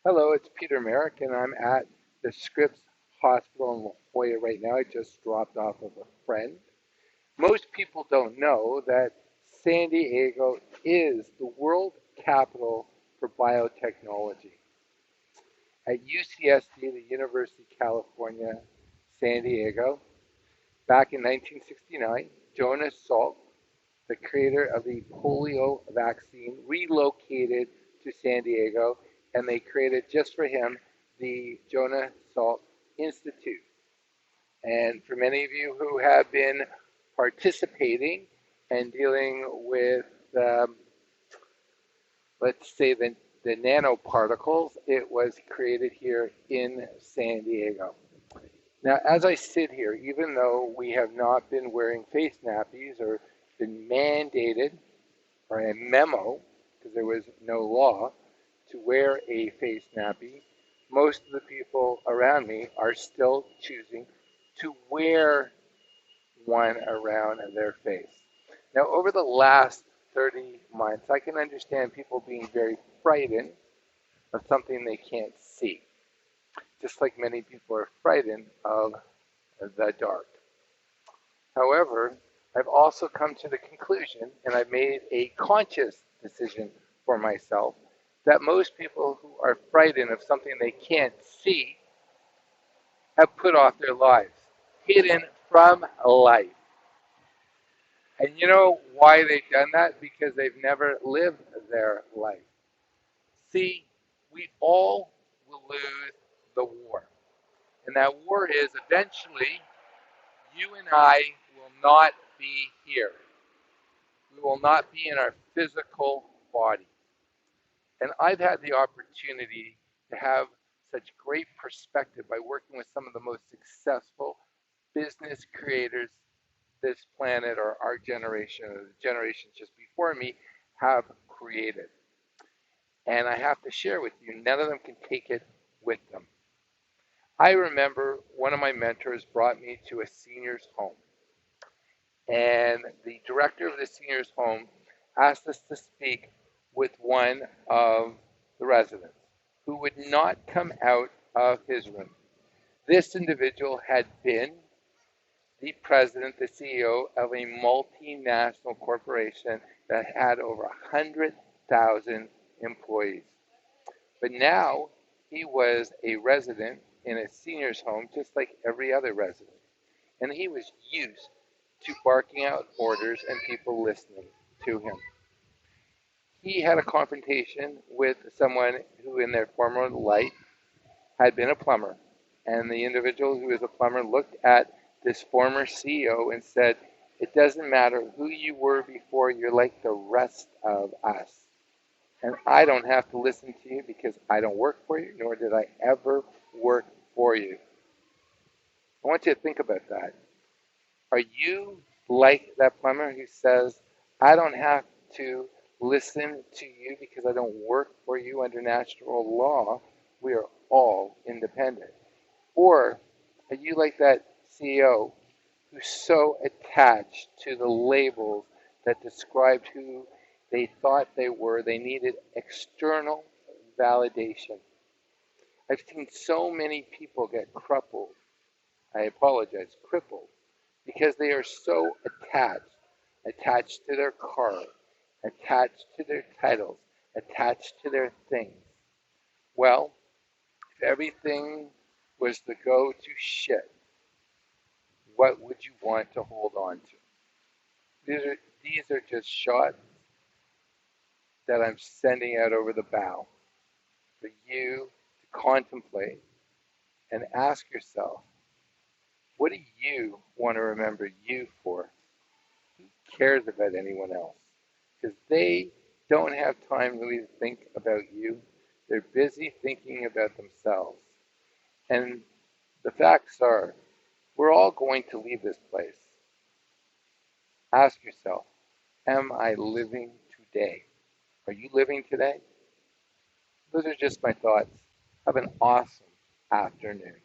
Hello, it's Peter Merrick, and I'm at the Scripps Hospital in La Jolla right now. I just dropped off of a friend. Most people don't know that San Diego is the world capital for biotechnology. At UCSD, the University of California, San Diego, back in 1969, Jonas Salk, the creator of the polio vaccine, relocated to San Diego, and they created just for him the Jonas Salk Institute. And for many of you who have been participating and dealing with, let's say, the nanoparticles, it was created here in San Diego. Now, as I sit here, even though we have not been wearing face nappies or been mandated or a memo, because there was no law, to wear a face nappy, most of the people around me are still choosing to wear one around their face. Now, over the last 30 months, I can understand people being very frightened of something they can't see, just like many people are frightened of the dark. However, I've also come to the conclusion, and I've made a conscious decision for myself, that most people who are frightened of something they can't see have put off their lives, hidden from life. And you know why they've done that? Because they've never lived their life. See, we all will lose the war. And that war is eventually you and I will not be here. We will not be in our physical body. And I've had the opportunity to have such great perspective by working with some of the most successful business creators this planet or our generation or the generations just before me have created. And I have to share with you, none of them can take it with them. I remember one of my mentors brought me to a senior's home. And the director of the senior's home asked us to speak with one of the residents who would not come out of his room. This individual had been the president, the CEO of a multinational corporation that had over 100,000 employees. But now he was a resident in a senior's home just like every other resident. And he was used to barking out orders and people listening to him. He had a confrontation with someone who, in their former life, had been a plumber. And the individual who was a plumber looked at this former CEO and said, "It doesn't matter who you were before, you're like the rest of us. And I don't have to listen to you because I don't work for you, nor did I ever work for you." I want you to think about that. Are you like that plumber who says, "I don't have to listen to you because I don't work for you under natural law. We are all independent"? Or are you like that CEO who's so attached to the labels that described who they thought they were? They needed external validation. I've seen so many people get crippled, because they are so attached to their car, attached to their titles, attached to their things. Well, if everything was to go to shit, what would you want to hold on to? These are just shots that I'm sending out over the bow for you to contemplate and ask yourself, what do you want to remember you for? Who cares about anyone else? Because they don't have time really to think about you. They're busy thinking about themselves. And the facts are, we're all going to leave this place. Ask yourself, am I living today? Are you living today? Those are just my thoughts. Have an awesome afternoon.